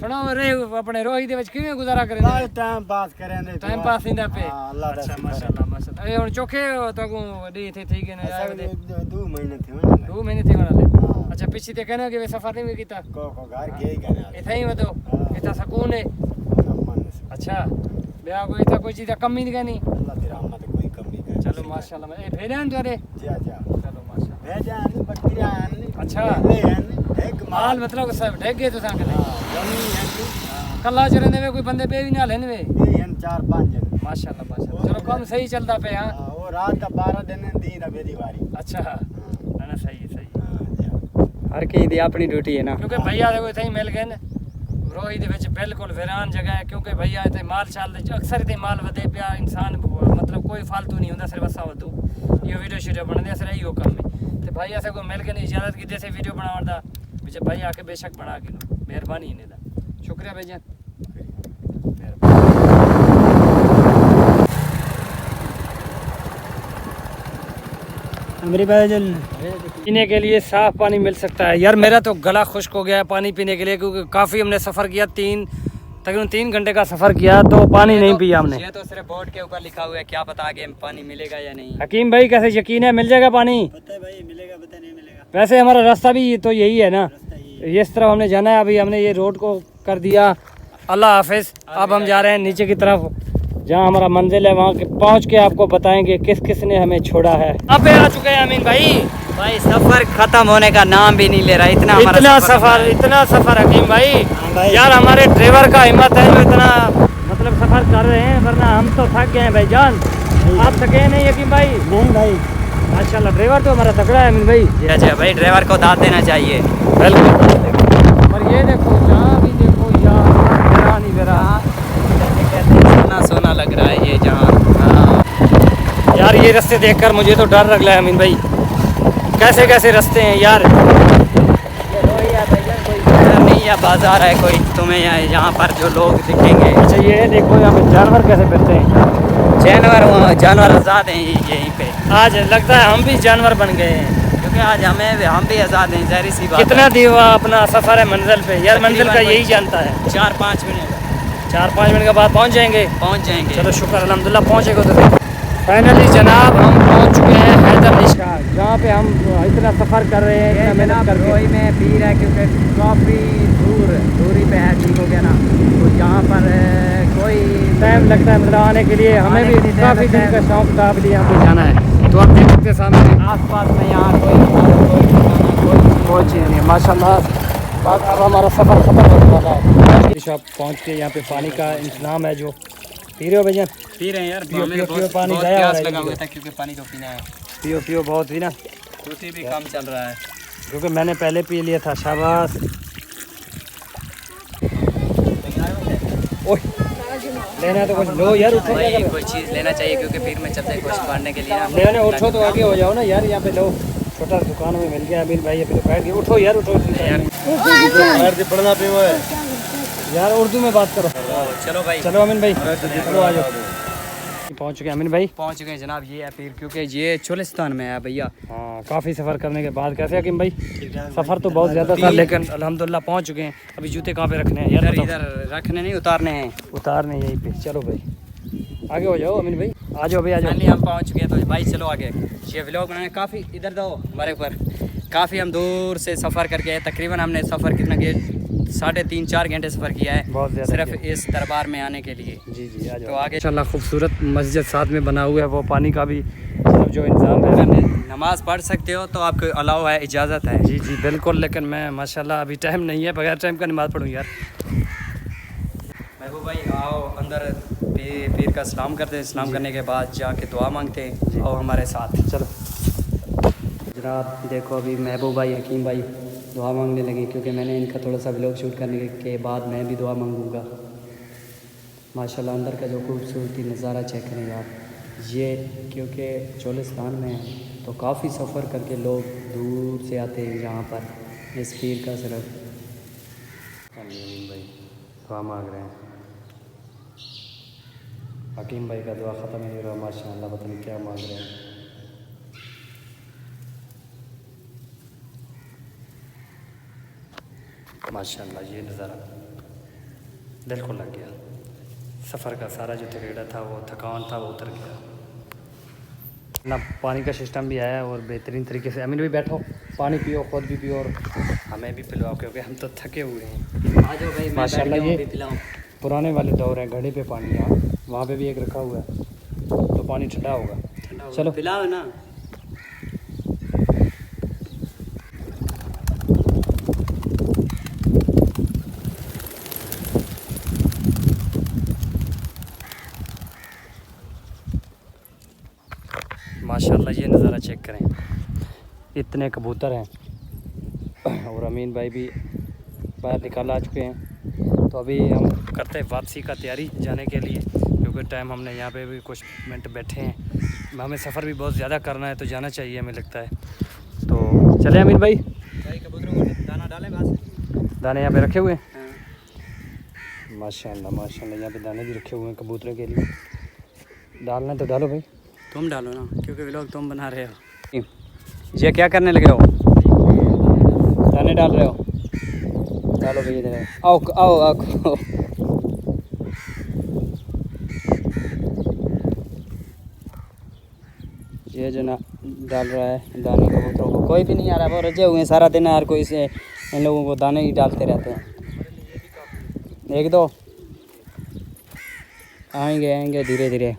ਸੁਣਾਓ ਰੇ ਆਪਣੇ ਰੋਹੀ ਦੇ ਵਿੱਚ ਕਿਵੇਂ ਗੁਜ਼ਾਰਾ ਕਰਦੇ ਨੇ ਟਾਈਮ ਪਾਸ ਕਰਿਆ ਨੇ ਟਾਈਮ ਪਾਸ ਇੰਦਾ ਪੇ ਅੱਲਾ ਦਾ ਅੱਛਾ ਮਾਸ਼ਾਅੱਲਾ ਮਾਸ਼ਾਅੱਲਾ ਇਹ ਹੁਣ ਚੋਖੇ ਤਗੂ ਡੀ ਇਥੇ ਠੀਕ ਹੈ ਨਾ 2 ਮਹੀਨੇ थे ना 2 ਮਹੀਨੇ ਥੀ ਵਾਲੇ ਅੱਛਾ ਪਿੱਛੇ ਤੇ ਕਹਿੰਦੇ ਕਿ ਸਫਰ ਨਹੀਂ ਕੀਤਾ को घर के ही करे ਇਥੇ ਹੀ ਵਦੋ ਇਤਾ ਸਕੂਨ ਹੈ ਅੱਛਾ ਬਿਆ ਕੋਈ ਤਾਂ ਕੋਈ ਚੀਜ਼ ਦਾ ਕਮੀ ਨਹੀਂ ਕਹਿਣੀ अल्लाह की रहमत कोई कमी नहीं ਚਲੋ ਮਾਸ਼ਾਅੱਲਾ ਇਹ ਫੇਰਾਂ ਤੁਹਾਡੇ जा जा ਚਲੋ ਮਾਸ਼ਾਅੱਲਾ भेजान बकरियां अच्छा। एक ਮਾਲ ਮਤਲਬ ਸਭ ਢਹਿ ਗਏ ਤੁਸੀਂ ਕਹਿੰਦੇ जमी है ਕੱਲਾ ਚ ਰਹਿੰਦੇ ਵੇ ਕੋਈ ਬੰਦੇ ਪੇ ਵੀ ਨਾ ਲੈਣ ਵੇ ये 4-5 जन ਮਾਸ਼ਾਅੱਲਾ ਮਾਸ਼ਾਅੱਲਾ ਚਲੋ ਕੰਮ ਸਹੀ ਚੱਲਦਾ ਪਿਆ ਹਾਂ वो रात का 12 दिन दी दा बेदी वारी ਅੱਛਾ ਨਾ ਨਾ ਸਹੀ ਸਹੀ हर कहीं दी अपनी ड्यूटी है ना ਕਿਉਂਕਿ ਭਈਆ ਦੇ ਕੋਈ ਥਈ ਮਿਲ ਗਏ ਨੇ ਰੋਹੀ ਦੇ ਵਿੱਚ ਬਿਲਕੁਲ ਵੀਰਾਨ ਜਗ੍ਹਾ ਹੈ ਕਿਉਂਕਿ ਭਈਆ ਇੱਥੇ ਮਾਲ ਚਾਲ ਦੇ ਅਕਸਰ ਇੱਥੇ ਮਾਲ ਵਧੇ ਪਿਆ ਇਨਸਾਨ ਮਤਲਬ ਕੋਈ ਫालतू ਨਹੀਂ ਹੁੰਦਾ ਸਿਰਫ ਅਸਾ ਵਧੂ ਇਹ ਵੀਡੀਓ ਸ਼ੂਟਰ ਬਣਦੇ ਅਸਰ ਇਹੀ ਕੰਮ ਹੈ ਤੇ ਭਈਆ ਸੇ ਕੋਈ ਮਿਲ ਕੇ ਨਹੀਂ ਇਜਾਜ਼ਤ ਕੀਤੀ ਸੇ ਵੀਡੀਓ ਬਣਾਉਣ ਦਾ ਵਿੱਚ ਭਾਈ ਆ ਕੇ ਬੇਸ਼ੱਕ ਬਣਾ ਕੇ ਮਿਹਰਬਾਨੀ ਇਹਨੇ ਦਾ ਸ਼ੁਕਰੀਆ ਭਾਈ ਜਾਨ मेरे पास जो पीने के लिए साफ पानी मिल सकता है यार मेरा तो गला खुश्क हो गया है पानी पीने के लिए क्योंकि काफ़ी हमने सफ़र किया तकरीबन 3 घंटे का सफ़र किया तो पानी नहीं पिया हमने ये तो सिर्फ बोर्ड के ऊपर लिखा हुआ है, क्या पता आगे पानी मिलेगा या नहीं। हकीम भाई कैसे यकीन है मिल जाएगा पानी पता है भाई मिलेगा पता नहीं मिलेगा वैसे हमारा रास्ता भी तो यही है ना इस तरफ हमने जाना है अभी हमने ये रोड को कर दिया अल्लाह हाफिज अब हम जा रहे हैं नीचे की तरफ जहाँ हमारा मंजिल है वहाँ पहुँच के आपको बताएंगे किस किस ने हमें छोड़ा है अब आ चुके हैं अमीन भाई सफर खत्म होने का नाम भी नहीं ले रहा, इतना इतना सफर हकीम भाई यार हमारे ड्राइवर का हिम्मत है जो इतना मतलब सफर कर रहे हैं वरना हम तो थक गए हैं भाई जान आप थके हैं नहीं हकीम भाई नहीं भाई माशाल्लाह ड्राइवर तो हमारा तगड़ा है अमीन भाई अच्छा भाई ड्राइवर को दाद देना चाहिए। बिल्कुल और ये देखो जहाँ भी देखो यार मेरा नहीं मेरा सोना सोना लग रहा है ये जहाँ। यार ये रास्ते देखकर मुझे तो डर लग रहा है अमीन भाई कैसे कैसे रास्ते हैं यार नहीं या बाजार है कोई तुम्हें यहाँ पर जो लोग दिखेंगे। अच्छा ये देखो यहाँ पे जानवर कैसे फिरते हैं जानवर आज़ाद हैं यहीं पे। आज लगता है हम भी जानवर बन गए हैं क्योंकि आज हम भी आज़ाद हैं, ज़ाहिर सी बात। कितना दीवा अपना सफ़र है मंजिल पे यार मंजिल का यही जानता है 4-5 मिनट 4-5 मिनट के बाद पहुँच जाएंगे चलो शुक्र अल्हम्दुलिल्लाह पहुँचेगा तो फाइनली जनाब हम पहुँच चुके हैं हैदर निशा जहाँ पे हम इतना सफ़र कर रहे हैं इतना मेहनत कर रहे हैं में पी रहा है क्योंकि काफ़ी दूरी पे है, ठीक हो गया ना, तो यहाँ पर कोई टाइम लगता है मतलब आने के लिए हमें भी काफ़ी दिन का शौक था अभी यहाँ पे जाना है तो आप देख सकते हैं सामने आस-पास में यहाँ कोई पहुँचे नहीं माशाल्लाह अब हमारा सफ़र ख़त्म होने वाला है शॉप पहुँच के यहाँ पे पानी का इंतजाम है जो पी रहे हो भैया पी रहे हैं यार, पियो, हमें पियो, बहुत- पियो, पानी बहुत जाया हो प्यास रहा है लगा हुआ इधर। था क्योंकि पानी तो पीना है, पियो पियो बहुत ही ना दूसरी भी काम चल रहा है। क्योंकि मैंने पहले पी लिया था शाबाश ओह लेना है तो कुछ लो यार उठो क्या भाई कर कोई चीज़ लेना चाहिए क्योंकि फिर में चलते कुछ पढ़ने के लिए रहे हो? लेने उठो तो आगे हो जाओ ना यार यहाँ पे लो छोटा दुकान में मिल गया अमीन भाई अभी तो बैठ गए उठो यार उठो पढ़ना पे है यार उर्दू में बात करो चलो भाई चलो अमीन भाई चलो आ जाओ पहुँच चुके अमीन भाई पहुँच गए जनाब, ये है फिर क्योंकि ये चोलिस्तान में है भैया। हाँ काफ़ी सफ़र करने के बाद कैसे हकीम भाई सफ़र तो बहुत ज़्यादा था लेकिन अल्हम्दुलिल्लाह पहुँच चुके हैं अभी जूते कहाँ पे रखने हैं यार इधर बताओ। इधर रखने नहीं उतारने हैं। उतारने यहीं पे चलो भाई आगे हो जाओ अमीन भाई आ जाओ भाई आ फाइनली जाओ हम पहुँच गए तो भाई चलो आगे। ये व्लॉग बनाने काफ़ी इधर दो हमारे ऊपर काफ़ी हम दूर से सफ़र करके आए, तकरीबन हमने सफ़र कितना किया 3.5-4 घंटे सफ़र किया है बहुत ज़्यादा सिर्फ इस दरबार में आने के लिए। जी जी आ जाओ तो आगे इंशाल्लाह खूबसूरत मस्जिद साथ में बना हुआ है वो पानी का भी मतलब जो इंतज़ाम है अगर नमाज़ पढ़ सकते हो तो आपको अलाउ है, इजाज़त है। जी जी बिल्कुल लेकिन मैं माशाल्लाह अभी टाइम नहीं है बगैर टाइम का नमाज़ पढ़ूँ यार महबूब भाई आओ अंदर पीर का सलाम करते हैं, सलाम करने के बाद जाके दुआ मांगते हैं। आओ हमारे साथ चलो जनाब देखो अभी महबूब भाई हकीम भाई दुआ मांगने लगे क्योंकि मैंने इनका थोड़ा सा व्लॉग शूट करने के बाद मैं भी दुआ मांगूंगा। माशाल्लाह अंदर का जो खूबसूरती नज़ारा चेक करें यार, ये क्योंकि चोलिस्तान में है तो काफ़ी सफ़र करके लोग दूर से आते हैं यहाँ पर इस पीर का सिर्फ। भाई दुआ मांग रहे हैं हकीम भाई का दुआ ख़त्म नहीं हो रहा माशाल्लाह पता नहीं क्या मांग रहे हैं। माशाल्लाह ये नज़ारा दिल को लग गया। सफ़र का सारा जो थकेड़ा था, वो थकान था, वो उतर गया ना। पानी का सिस्टम भी आया और बेहतरीन तरीके से। अमीन भी बैठो, पानी पियो, खुद भी पियो और हमें भी पिलवाओ, क्योंकि हम तो थके हुए हैं। आ जाओ भाई, मैं माशाल्लाह बैठ गया हूँ, ये अभी पिलाऊं। पुराने वाले दौर हैं, घड़े पे पानी है, वहाँ पे भी एक रखा हुआ है, तो पानी ठंडा होगा। चलो पिलाओ ना। माशाल्लाह ये नज़ारा चेक करें, इतने कबूतर हैं और अमीन भाई भी बाहर निकाल आ चुके हैं। तो अभी हम करते हैं वापसी का तैयारी जाने के लिए, क्योंकि टाइम हमने यहाँ पे भी कुछ मिनट बैठे हैं। हमें सफ़र भी बहुत ज़्यादा करना है, तो जाना चाहिए हमें लगता है। तो चले अमीन भाई, कबूतरों को दाना डालें बस। दाने यहाँ पे रखे हुए हैं। माशाल्लाह माशाल्लाह, यहाँ पे दाने भी रखे हुए हैं कबूतरों के लिए। डालना है तो डालो भाई। तुम डालो ना, क्योंकि व्लॉग तुम बना रहे हो। ये क्या करने लगे हो? दाने डाल रहे हो? डालो भैया, इधर आओ आओ आओ। ये जो ना डाल रहा है दाने कबूतरों को, कोई भी नहीं आ रहा, वो रजे हुए हैं सारा दिन, हर कोई से इन लोगों को दाने ही डालते रहते हैं। एक दो आएंगे आएंगे धीरे धीरे।